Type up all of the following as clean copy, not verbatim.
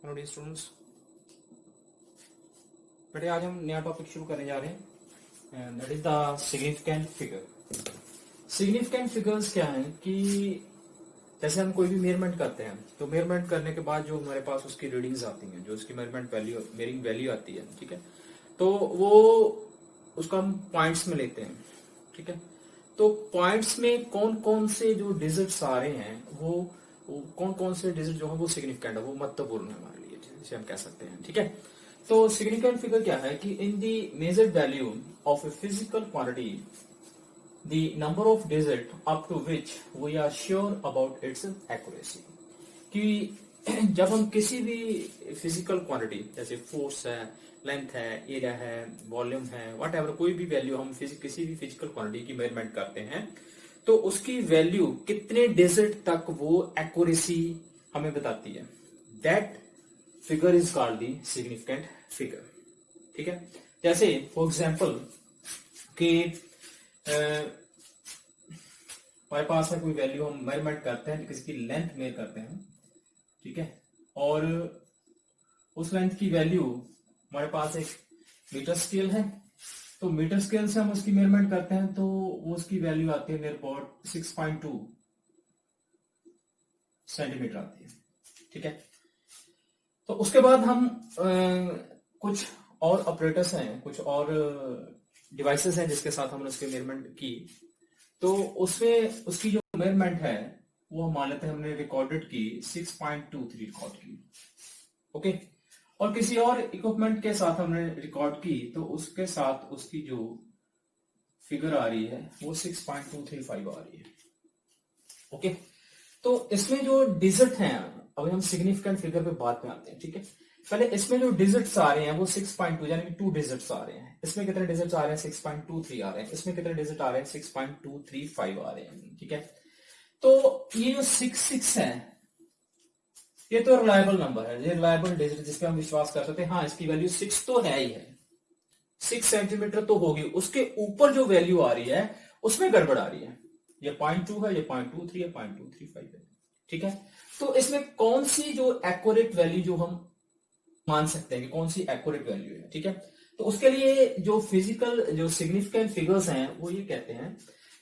Hello dear students, बेटे आज हम नया टॉपिक शुरू करने जा रहे हैं। That is the significant figure. Significant figures क्या हैं कि जैसे हम कोई भी मेजरमेंट करते हैं तो मेजरमेंट करने के बाद जो हमारे पास उसकी रीडिंग्स आती हैं, जो उसकी मेजरमेंट वैल्यू मेजरिंग वैल्यू आती है, ठीक है, तो वो उसका हम पॉइंट्स में लेते हैं, ठीक है। तो पॉइंट्स में कौन कौन से जो डिजिट्स आ रहे हैं वो कौन कौन से डिजिट जो है वो सिग्निफिकेंट है, वो महत्वपूर्ण है हमारे लिए, जिसे हम कह सकते हैं, ठीक है। तो सिग्निफिकेंट फिगर क्या है कि in the measured value of a physical quantity the number of digit up to which we are sure about its accuracy। कि जब हम किसी भी फिजिकल क्वांटिटी जैसे फोर्स है, लेंथ है, एरिया है, वॉल्यूम है, वट एवर, कोई भी वैल्यू हम किसी भी फिजिकल क्वांटिटी की मेजरमेंट करते हैं तो उसकी वैल्यू कितने डिजिट तक वो एक्यूरेसी हमें बताती है, that figure is called the significant figure, ठीक है। जैसे फॉर एग्जाम्पल कि हमारे पास है कोई वैल्यू, हम मेजरमेंट करते हैं, किसी की लेंथ मेजर करते हैं, ठीक है, और उस लेंथ की वैल्यू हमारे पास एक मीटर स्केल है, तो मीटर स्केल से हम उसकी मेजरमेंट करते हैं तो वो उसकी वैल्यू आती है मेरे पास 6.2 सेंटीमीटर आती है, ठीक है। तो उसके बाद हम कुछ और ऑपरेटर्स हैं, कुछ और डिवाइसेस हैं जिसके साथ हमने उसकी मेजरमेंट की, तो उसमें उसकी जो मेजरमेंट है वो हम मान लेते हैं हमने रिकॉर्डेड की 6.23 रिकॉर्ड की, ओके। और किसी और इक्विपमेंट के साथ हमने रिकॉर्ड की तो उसके साथ उसकी जो फिगर आ रही है वो 6.235 आ रही है, ओके। तो इसमें जो डिजिट हैं, अभी हम सिग्निफिकेंट फिगर पे बात में आते हैं, ठीक है। पहले इसमें जो डिजिट्स आ रहे हैं वो 6.2 यानी कि 2 डिजिट्स आ रहे हैं। इसमें कितने डिजिट्स आ रहे हैं? 6.23 आ रहे हैं। इसमें कितने डिजिट आ रहे हैं? 6.235 आ रहे हैं, ठीक है। तो ये जो 6 है ये तो रिलायबल नंबर है, ये रिलायबल डिजिट जिसपे हम विश्वास कर सकते हैं, हाँ इसकी वैल्यू 6 तो है ही है, 6 सेंटीमीटर तो होगी। उसके ऊपर जो वैल्यू आ रही है उसमें गड़बड़ आ रही है, ये 0.2 है, ये 0.23 है, 0.235 है, ठीक है। तो इसमें कौन सी जो एक्यूरेट वैल्यू जो हम मान सकते हैं कि कौन सी एक्यूरेट वैल्यू है, ठीक है। तो उसके लिए जो फिजिकल जो सिग्निफिकेंट फिगर्स हैं वो ये कहते हैं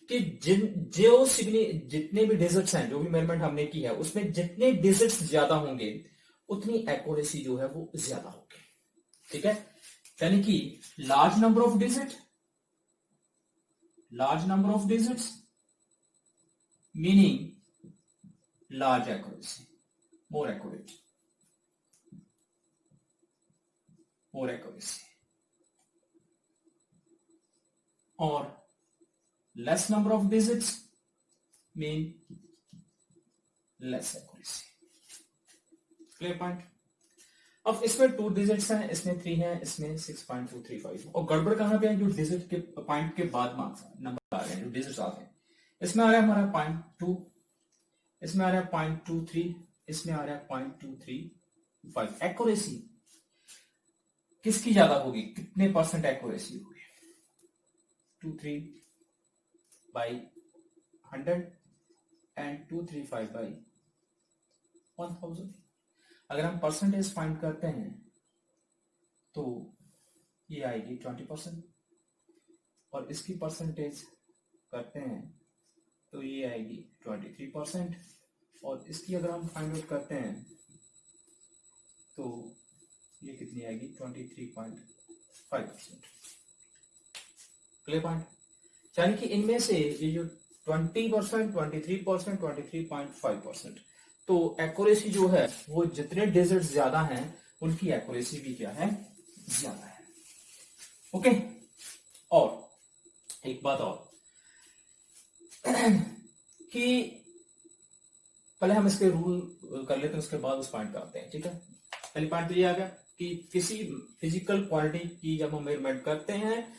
कि जितने भी डिजिट्स हैं, जो भी मेजरमेंट हमने की है उसमें जितने डिजिट्स ज्यादा होंगे उतनी एक्यूरेसी जो है वो ज्यादा होगी, ठीक है। यानी कि large number of digits meaning large accuracy, more accuracy, और less number of digits mean less accuracy। Clear point. अब इसमें 2 डिजिट्स हैं, इसमें 3 है, इसमें 6.235, और गड़बड़ कहां पे है? जो डिजिट के पॉइंट के बाद मार्क्स नंबर आ रहे हैं, जो डिजिट्स आ रहे हैं, इसमें आ रहा है हमारा 0.2, इसमें आ रहा है 0.23, इसमें आ रहा है 0.235। एक्यूरेसी किसकी ज्यादा होगी? कितने परसेंट एक्यूरेसी होगी? 23 by 100 and 235 by 1000। अगर हम परसेंटेज फाइंड करते हैं तो ये आएगी 20%, और इसकी परसेंटेज करते हैं तो ये आएगी 23%, और इसकी अगर हम फाइंड आउट करते हैं तो ये कितनी आएगी? 23.5%। Clear point. यानी कि इनमें से ये जो 20%, 23%, 23.5%, तो एक्यूरेसी जो है वो जितने डिजिट्स ज्यादा हैं उनकी एक्यूरेसी भी क्या है? ज्यादा है, ओके। और एक बात और कि पहले हम इसके रूल कर लेते हैं, उसके बाद उस पॉइंट पे आते हैं, ठीक है। पहली पॉइंट तो ये आ गया कि किसी फिजिकल क्वांटिटी की जब हम मेजरमेंट करते हैं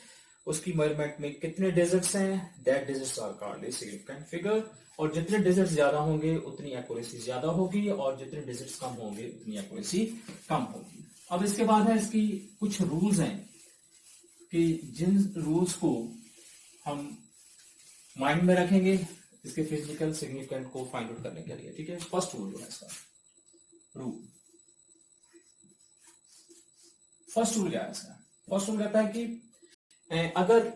उसकी मेजरमेंट में कितने डिजिट्स हैं, that digits are called significant figure, और जितने डिजिट्स ज्यादा होंगे उतनी एक्यूरेसी ज्यादा होगी, और जितने डिजिट्स कम होंगे उतनी एक्यूरेसी कम होगी। अब इसके बाद है इसकी कुछ रूल्स हैं कि जिन रूल्स को हम माइंड में रखेंगे इसके फिजिकल सिग्निफिकेंट को फाइंड आउट करने के लिए, ठीक है। फर्स्ट रूल जो है इसका रूल फर्स्ट रूल क्या है इसका? फर्स्ट रूल कहता है कि अगर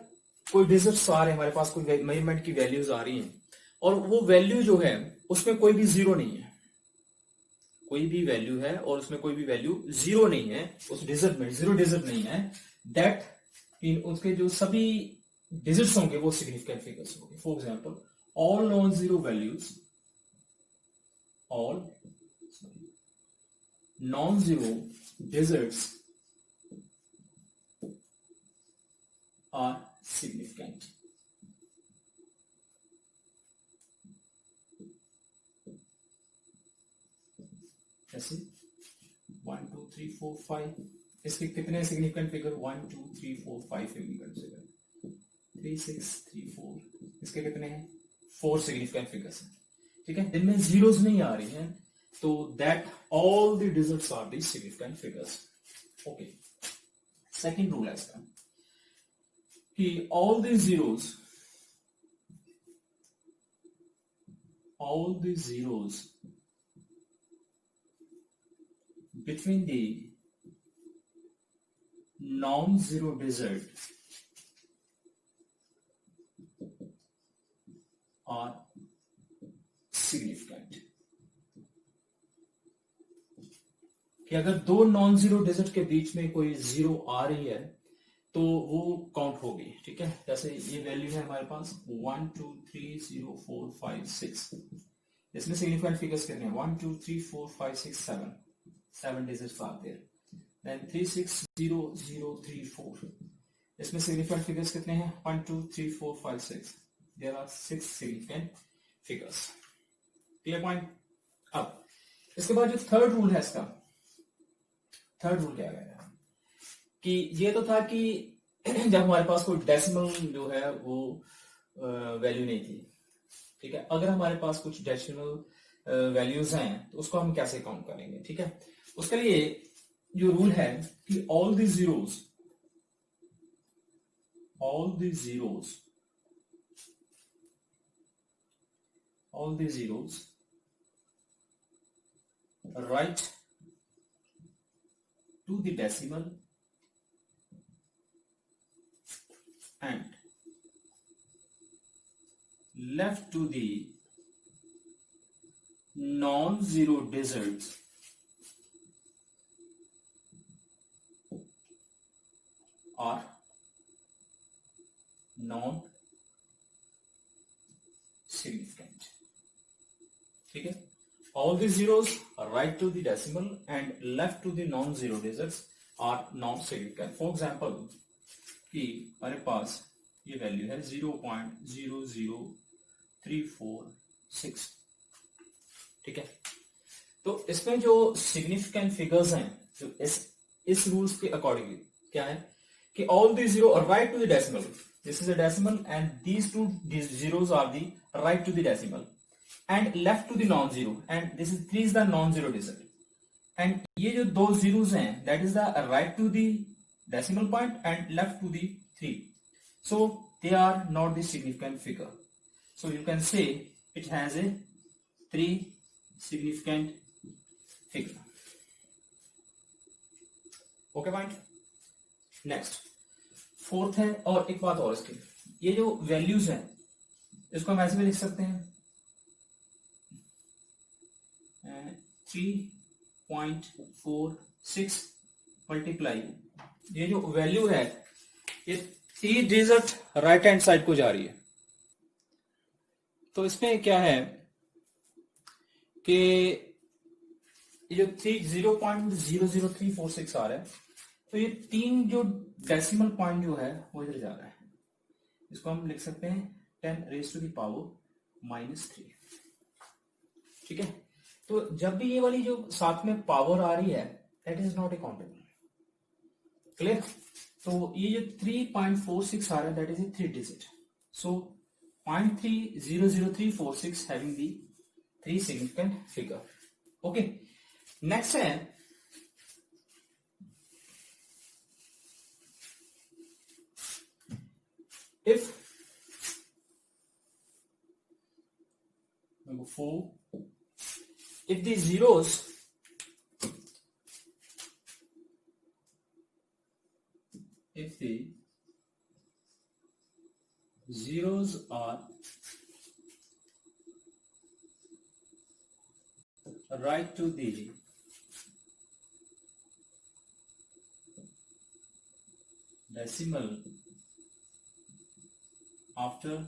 कोई डिजिट्स आ रहे हैं हमारे पास, कोई मेजरमेंट की वैल्यूज आ रही हैं और वो वैल्यू जो है उसमें कोई भी जीरो नहीं है, कोई भी वैल्यू है और उसमें कोई भी वैल्यू जीरो नहीं है, उस डिजिट में जीरो डिजिट नहीं है, दैट इन उसके जो सभी डिजिट्स होंगे वो सिग्निफिकेंट फिगर्स होंगे. For example, all non zero values, all non zero digits are significant. जैसे 1 2 3 4 5, इसके कितने सिग्निफिकेंट फिगर? 1 2 3 4 5 significant figure. 3 6 3 4, इसके कितने हैं? 4 सिग्निफिकेंट फिगर्स हैं. ठीक है, इनमें जीरोस नहीं आ रही हैं, तो that all the digits are the significant figures. Okay, second rule है इसका कि all the zeros between the non-zero digit are significant. कि अगर दो नॉन जीरो डिजिट के बीच में कोई जीरो आ रही है तो वो काउंट होगी. ठीक है, जैसे ये वैल्यू है हमारे पास 1 2 3 0 4 5 6, इसमें सिग्निफिकेंट फिगर्स कितने हैं? 1 2 3 4 5 6 7 डिजिट्स आर देयर. देन 3 6 0 0 3 4, इसमें सिग्निफिकेंट फिगर्स कितने हैं? 1 2 3 4 5 6, there are 6 significant figures. Clear point? अब इसके बाद जो थर्ड रूल है इसका, थर्ड रूल क्या है कि ये तो था कि जब हमारे पास कोई डेसिमल जो है वो वैल्यू नहीं थी. ठीक है, अगर हमारे पास कुछ डेसिमल वैल्यूज हैं तो उसको हम कैसे काउंट करेंगे? ठीक है, उसके लिए जो रूल है कि all the zeros right to the decimal and left to the non-zero digits are non-significant. ठीक है, all the zeros right to the decimal and left to the non-zero digits are non-significant. For example, कि हमारे पास ये value है 0.00346. ठीक है, तो इसमें जो सिग्निफिकेंट फिगर्स हैं जो इस रूल्स के अकॉर्डिंगली क्या है कि all the zero right to the decimal, this is a decimal and these two zeros are the right to the decimal and left to the non zero and this is 3 is the non zero digit and ये जो दो जीरोस हैं that is the right to the decimal point and left to the 3, so they are not the significant figure. So you can say it has a 3 significant figure. Okay point. Next, fourth है, और एक बात और इसकी, ये जो values हैं इसको हम ऐसे भी लिख सकते हैं 3.46 मल्टीप्लाई, ये जो वैल्यू है ये 3 डिजिट राइट हैंड साइड को जा रही है. तो इसमें क्या है कि ये जो 0.00346 आ रहा है, तो ये 3 जो डेसिमल पॉइंट जो है वो इधर जा रहा है. इसको हम लिख सकते हैं 10⁻⁻3. ठीक है, तो जब भी ये वाली जो साथ में पावर आ रही है that is not a countable. Clear? तो ये जो 3.46 आ रहा है that is a 3 digit. So 0.300346 having the 3 significant figure. Okay, next है if number 4, if the zeros the zeros are right to the decimal after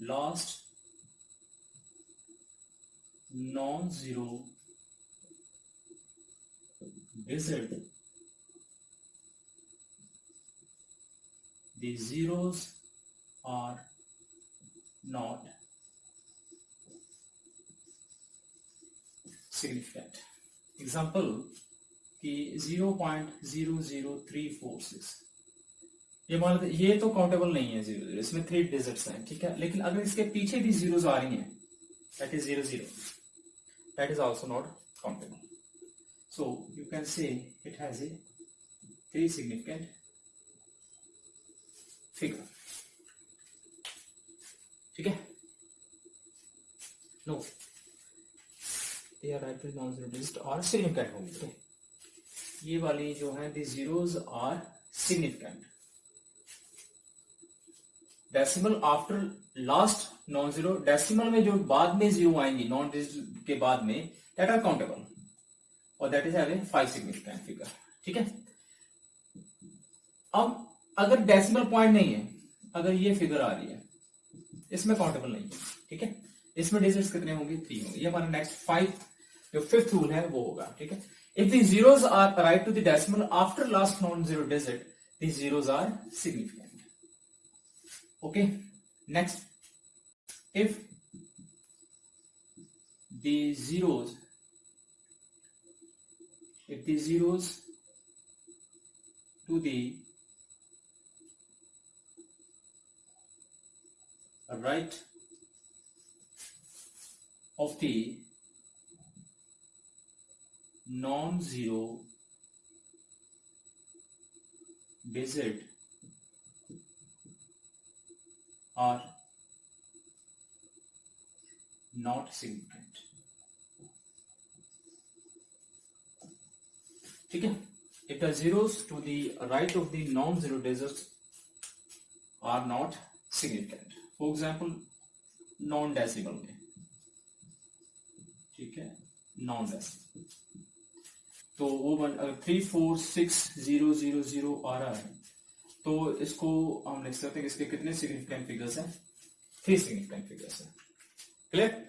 last non-zero digit, the zeros are not significant. Example कि 0.00346 ये मान लेते, ये तो countable नहीं है zero zero, इसमें 3 डिजिट्स हैं, ठीक है, लेकिन अगर इसके पीछे भी जीरोस आ रही हैं, that is 00, that is also not countable. So you can say it has a 3 significant figure. ठीक है, no they are right non zero digit और सिग्निफिकेंट होंगे. ठीक है, ये वाली जो है the zeros are significant. Decimal after last non zero, decimal में जो बाद में जीरो आएंगी नॉन डिजिट के बाद में, दैट आर काउंटेबल और that is have a 5 significant figure. ठीक है, अब अगर डेसिमल पॉइंट नहीं है, अगर ये फिगर आ रही है, इसमें काउंटेबल नहीं है. ठीक है, इसमें डिजिट्स कितने होंगे? 3 होंगे. ये हमारा नेक्स्ट 5 जो 5th रूल है वो होगा. ठीक है, if the zeros are right to the decimal after last non zero digit, the zeros are significant. Okay, next, if the zeros to the right of the non-zero digit are not significant. ठीक है, if the zeros to the right of the non-zero digits are not significant, for example non-decimal में, ठीक है, non-decimal, तो वो 346,000 आ रहा है, तो इसको हम लिख सकते हैं कि इसके कितने सिग्निफिकेंट फिगर्स हैं? 3 सिग्निफिकेंट फिगर्स हैं. क्लियर?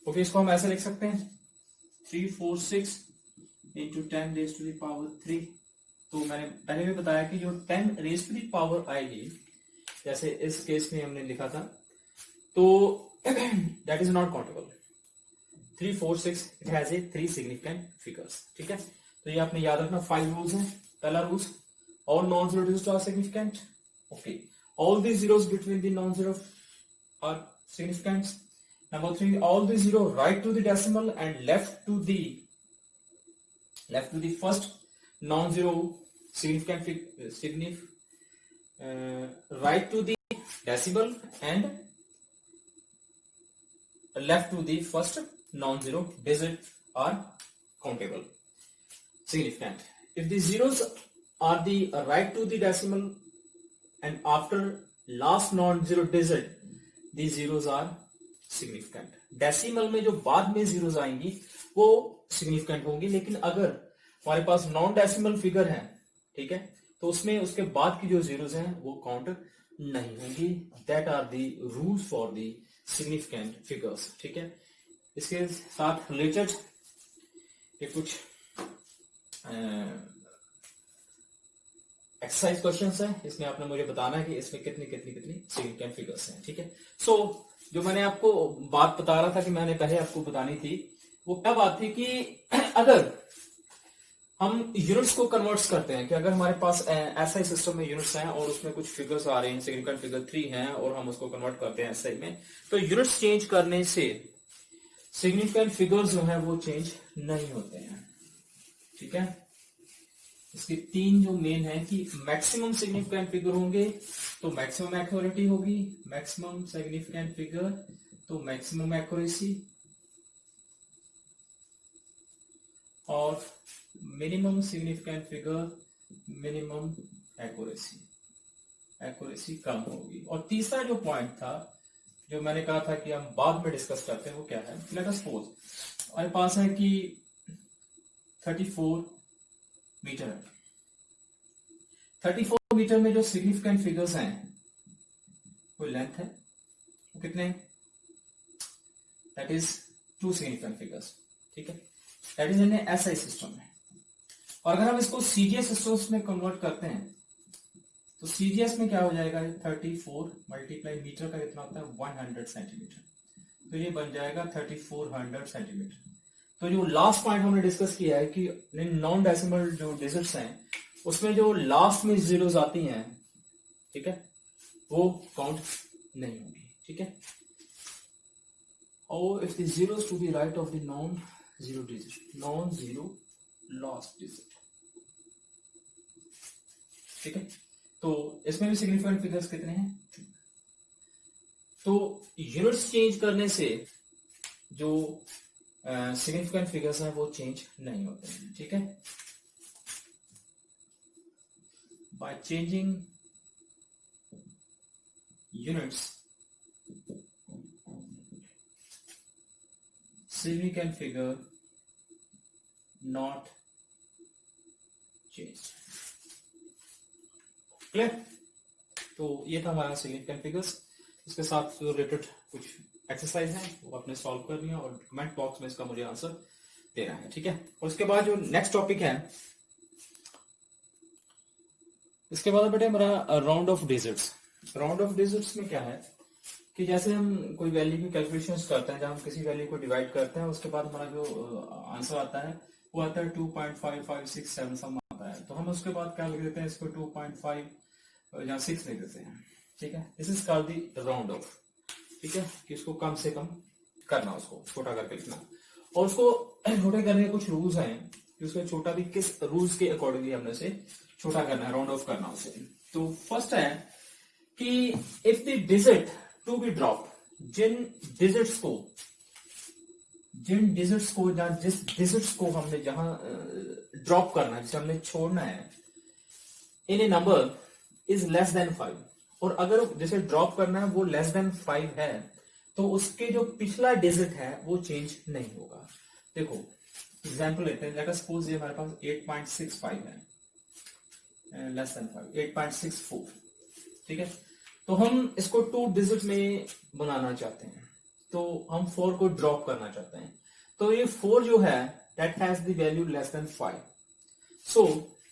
ओके, इसको हम ऐसे लिख सकते हैं 346 into 10 raise to the power 3. तो मैंने पहले भी बताया कि जो 10 रेज टू द पावर आएगी, जैसे इस केस में हमने लिखा था, तो that is not countable. 346 it has a 3 significant figures. ठीक है, तो ये आपने याद रखना. 5 रूल्स हैं. पहला rules, all non-zero digits are significant. Okay, all the zeros between the non-zero are significant. Number 3, all the zero right to the decimal and left to the first non-zero significant right to the decimal and left to the first non-zero digit are countable, significant. If the zeros are the right to the decimal and after last non-zero digit, the zeros are significant. Decimal में जो बाद में zeros आएंगी वो significant होंगी, लेकिन अगर हमारे पास नॉन डेसिमल फिगर है, ठीक है, तो उसमें उसके बाद की जो जीरोस हैं वो काउंट नहीं होंगी. That are the rules for the significant figures. ठीक है, इसके साथ रिलेटेड कुछ एक्सरसाइज क्वेश्चंस है. इसमें आपने मुझे बताना है कि इसमें कितनी कितनी कितनी सिग्निफिकेंट फिगर्स हैं. ठीक है, सो जो मैंने आपको बात बता रहा था कि मैंने पहले आपको बतानी थी, वो क्या बात थी कि अगर हम यूनिट्स को कन्वर्ट्स करते हैं, कि अगर हमारे पास ऐसा ही सिस्टम में यूनिट्स हैं और उसमें कुछ फिगर्स आ रहे हैं, सिग्निफिकेंट फिगर 3 हैं, और हम उसको कन्वर्ट करते हैं एसआई में, तो यूनिट्स चेंज करने से सिग्निफिकेंट फिगर्स जो है वो चेंज नहीं होते हैं. ठीक है, इसके 3 जो मेन है कि मैक्सिमम सिग्निफिकेंट फिगर होंगे तो मैक्सिमम एक्यूरेटी होगी, मैक्सिमम सिग्निफिकेंट फिगर तो मैक्सिमम एक्यूरेसी, और minimum significant figure minimum accuracy कम होगी। और तीसरा जो पॉइंट था जो मैंने कहा था कि हम बाद में डिस्कस करते हैं वो क्या है, लेट अस सपोज हमारे पास है कि 34 मीटर है। 34 मीटर में जो सिग्निफिकेंट फिगर्स हैं वो लेंथ है, वो कितने हैं, दैट इज 2 सिग्निफिकेंट फिगर्स, ठीक है, that is in SI system में। और अगर हम इसको सीजीएस सिस्टम्स में कन्वर्ट करते हैं तो सीजीएस में क्या हो जाएगा, 34 मल्टीप्लाई मीटर का कितना होता है 100 सेंटीमीटर, तो ये बन जाएगा 3400 सेंटीमीटर। तो जो लास्ट पॉइंट हमने डिस्कस किया है कि नॉन डेसिमल जो डिजिट्स हैं उसमें जो लास्ट में जीरोस आती हैं, ठीक है, वो काउंट नहीं होगी, ठीक है। और if the zeros to be right of the non zero digit, non zero last digit, ठीक है। तो इसमें भी सिग्निफिकेंट फिगर्स कितने हैं, तो यूनिट्स चेंज करने से जो सिग्निफिकेंट फिगर्स हैं वो चेंज नहीं होते हैं, ठीक है। By changing units significant figure not change, clear. तो ये था हमारा सिग्निफिकेंट फिगर्स। इसके साथ रिलेटेड कुछ एक्सरसाइज है वो आपने सॉल्व कर लिया और कमेंट बॉक्स में इसका मुझे आंसर देना है, ठीक है। और उसके बाद जो नेक्स्ट टॉपिक है, इसके बाद बेटे हमारा round of digits. Round of digits में क्या है कि जैसे हम कोई वैल्यू की कैलकुलेशंस करते हैं, जब हम किसी वैल्यू को डिवाइड करते हैं उसके बाद हमारा जो आंसर आता है वो आता है 2.5567 सम आता है, तो हम उसके बाद क्या लिख देते हैं, इसको 2.5 या 6 लिख देते हैं, ठीक है। This is called the round of, ठीक है, कि इसको कम से कम करना, उसको छोटा करके लिखना। और उसको छोटे करने के कुछ रूल्स हैं कि उसको छोटा भी किस रूल्स के अकॉर्डिंगली हमने उसे छोटा करना है, राउंड ऑफ करना उसे। तो फर्स्ट है कि if the digit to be drop, जिन डिजिट्स को या जिस डिजिट्स को हमने जहां ड्रॉप करना है, जिसे हमने छोड़ना है, इन a number is less than 5, और अगर जैसे ड्रॉप करना है वो लेस देन 5 है तो उसके जो पिछला डिजिट है वो चेंज नहीं होगा। देखो एग्जांपल लेते हैं, लेट अस सपोज ये हमारे पास 8.65 है, लेस देन 5 8.64, ठीक है। तो हम इसको 2 डिजिट में बनाना चाहते हैं, तो हम 4 को ड्रॉप करना चाहते हैं, तो ये 4 जो है that has the value less than 5, सो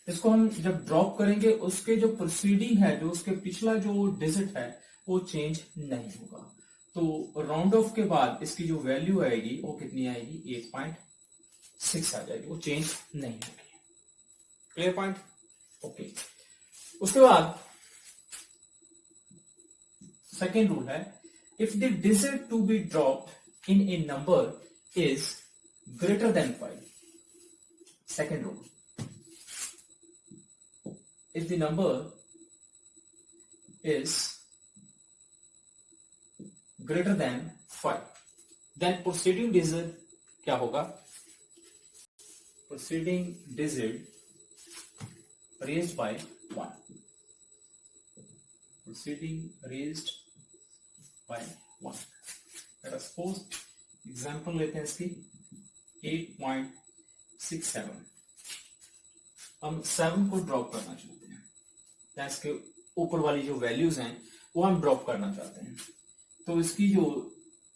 इसको हम जब ड्रॉप करेंगे उसके जो प्रोसीडिंग है, जो उसके पिछला जो डिजिट है वो चेंज नहीं होगा। तो राउंड ऑफ के बाद इसकी जो वैल्यू आएगी वो कितनी आएगी, 8.6 आ जाएगी, वो चेंज नहीं होगी। Clear point, okay. उसके बाद सेकेंड रूल है, if the digit to be dropped in a number is greater than 5, second rule, if the number is greater than 5 then proceeding digit क्या होगा, proceeding digit raised by 1, proceeding raised by 1। let us suppose example लेते हैं इसकी 8.67, हम 7 को drop करना चाहते हैं, इसके ऊपर वाली जो वैल्यूज हैं वो हम ड्रॉप करना चाहते हैं, तो इसकी जो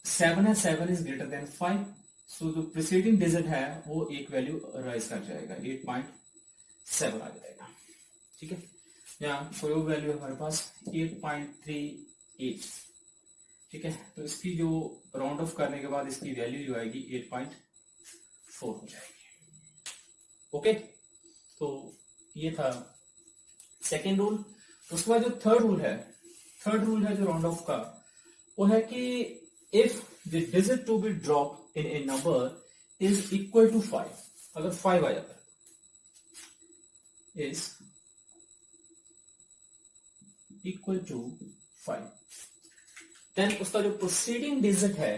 7 है 7 इज ग्रेटर देन 5, सो जो प्रीसीडिंग डिजिट है वो एक वैल्यू राइज कर जाएगा, 8.7 आ जाएगा, ठीक है। या कोई और वैल्यू है हमारे पास 8.38, ठीक है, तो इसकी जो राउंड ऑफ करने के बाद इसकी वैल्यू जो आएगी 8.4 हो जाएगी, ओके। तो ये था सेकेंड रूल। उसके बाद जो थर्ड रूल है जो राउंड ऑफ का, वो है कि if the digit to be drop in a number is equal to 5, अगर 5 आ जाता है, इज इक्वल टू 5, देन उसका जो प्रोसीडिंग डिजिट है,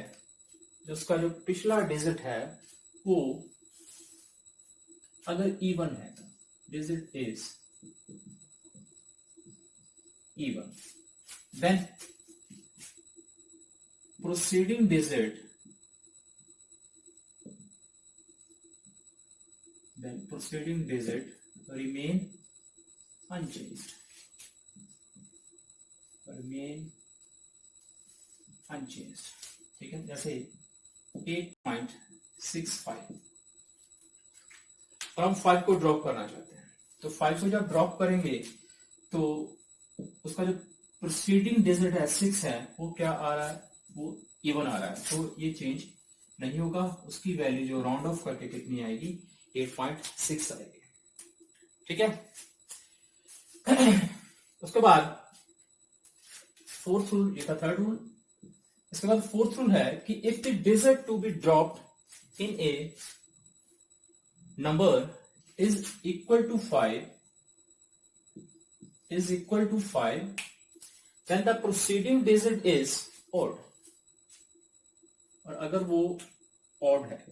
जो उसका जो पिछला डिजिट है वो अगर इवन है, digit is even. Then preceding digit remain unchanged. ठीक है, जैसे 8.65 और हम 5 को ड्रॉप करना चाहते हैं, तो 5 को जब ड्रॉप करेंगे तो उसका जो प्रोसीडिंग डिजिट है 6 है, वो क्या आ रहा है, वो इवन आ रहा है, तो ये चेंज नहीं होगा। उसकी वैल्यू जो राउंड ऑफ करके कितनी आएगी, 8.6 आएगी। ठीक है। उसके बाद फोर्थ रूल, ये था थर्ड रूल। इसके बाद फोर्थ रूल है कि if the digit to be dropped in a number is equal to 5 then the preceding digit is odd, और अगर वो odd है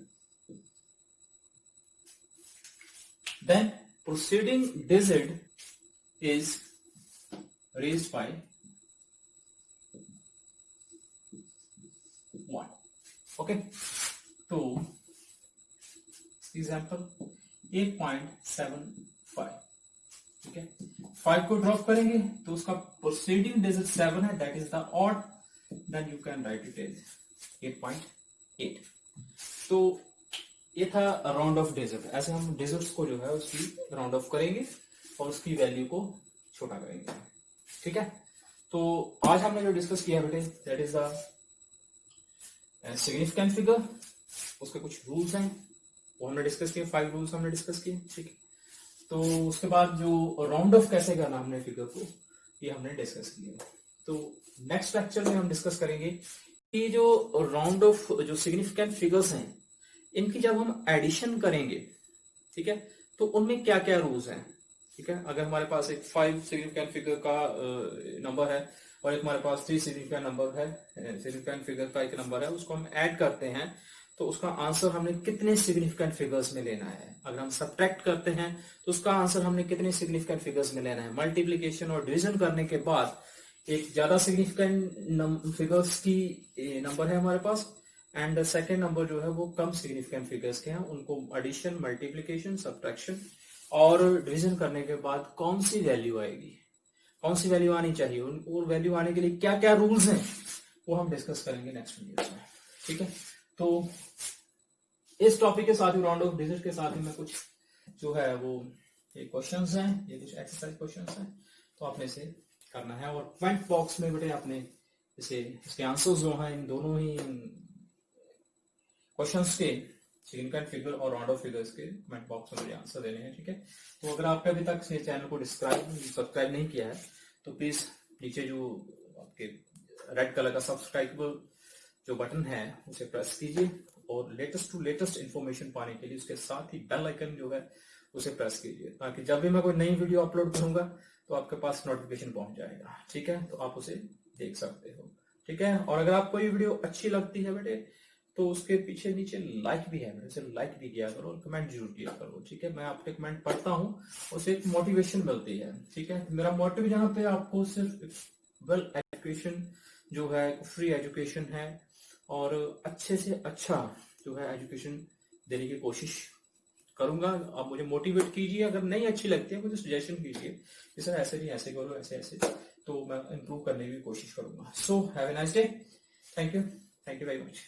then preceding digit is raised by 1. okay, तो एग्जाम्पल 8.75, ठीक है। 5 को ड्रॉप करेंगे तो उसका प्रोसीडिंग डिजिट 7 है, that is the odd, then you can write it as 8.8। तो ये था राउंड ऑफ डिजिट। ऐसे हम डिजिट्स को जो है उसकी राउंड ऑफ करेंगे और उसकी वैल्यू को छोटा करेंगे। ठीक है। तो आज हमने जो डिस्कस किया बेटे, that is the significant figure. उसके कुछ रूल्स हैं वो हमने डिस्कस किए, 5 रूल्स हमने डिस्कस किए। ठीक है। तो उसके बाद जो राउंड ऑफ कैसे करना हमने फिगर को, ये हमने डिस्कस किया। तो नेक्स्ट लेक्चर में हम डिस्कस करेंगे कि जो राउंड ऑफ जो सिग्निफिकेंट फिगर्स हैं, इनकी जब हम एडिशन करेंगे, ठीक है, तो उनमें क्या क्या रूल्स हैं। ठीक है। अगर हमारे पास एक 5 सिग्निफिकेंट फिगर का नंबर है और एक हमारे पास 3 सिग्निफिकेंट नंबर है, सिग्निफिकेंट फिगर का एक नंबर है, उसको हम ऐड करते हैं तो उसका आंसर हमने कितने सिग्निफिकेंट फिगर्स में लेना है। अगर हम सब्ट्रैक्ट करते हैं तो उसका आंसर हमने कितने सिग्निफिकेंट फिगर्स में लेना है। मल्टीप्लिकेशन और डिवीजन करने के बाद एक ज्यादा सिग्निफिकेंट फिगर्स की नंबर है हमारे पास, एंड सेकेंड नंबर जो है वो कम सिग्निफिकेंट फिगर्स के हैं। उनको एडिशन, मल्टीप्लिकेशन, सब्ट्रैक्शन और डिवीजन करने के बाद कौन सी वैल्यू आएगी, कौन सी वैल्यू आनी चाहिए, और वैल्यू आने के लिए क्या क्या रूल्स हैं, वो हम डिस्कस करेंगे नेक्स्ट वीडियो में। ठीक है। तो इस टॉपिक के साथ ही, राउंड ऑफ डिजिट के साथ ही मैं कुछ जो है वो ये क्वेश्चंस हैं, ये कुछ एक्सरसाइज क्वेश्चंस हैं, तो आपने इसे करना है। और कमेंट बॉक्स में बेटे आपने इसे, इसके आंसर्स जो हैं इन दोनों ही क्वेश्चंस के, सिग्निफिकेंट फिगर और राउंड ऑफ फिगर्स के, कमेंट बॉक्स में मुझे आंसर देने हैं। ठीक है। तो अगर आपने अभी तक इस चैनल को सब्सक्राइब नहीं किया है तो प्लीज नीचे जो आपके रेड कलर का सब्सक्राइब जो बटन है उसे प्रेस कीजिए, और लेटेस्ट टू लेटेस्ट इंफॉर्मेशन पाने के लिए उसके साथ ही बेल आइकन जो है उसे प्रेस कीजिए, ताकि जब भी मैं कोई नई वीडियो अपलोड करूंगा तो आपके पास नोटिफिकेशन पहुंच जाएगा। ठीक है। तो आप उसे देख सकते हो। ठीक है। और अगर आपको ये वीडियो अच्छी लगती है बेटे तो उसके पीछे नीचे लाइक भी है बेटे, उसे लाइक भी किया करो और कमेंट जरूर किया करो। ठीक है। मैं आपके कमेंट पढ़ता हूँ, उससे एक मोटिवेशन मिलती है। ठीक है। मेरा मोटिव यहाँ पे आपको सिर्फ वेल एजुकेशन जो है, फ्री एजुकेशन है, और अच्छे से अच्छा जो है एजुकेशन देने की कोशिश करूंगा। आप मुझे मोटिवेट कीजिए, अगर नहीं अच्छी लगती है मुझे सजेशन कीजिए कि सर ऐसे नहीं, ऐसे करो, ऐसे ऐसे, तो मैं इंप्रूव करने की कोशिश करूंगा। So have a nice day. Thank you very much.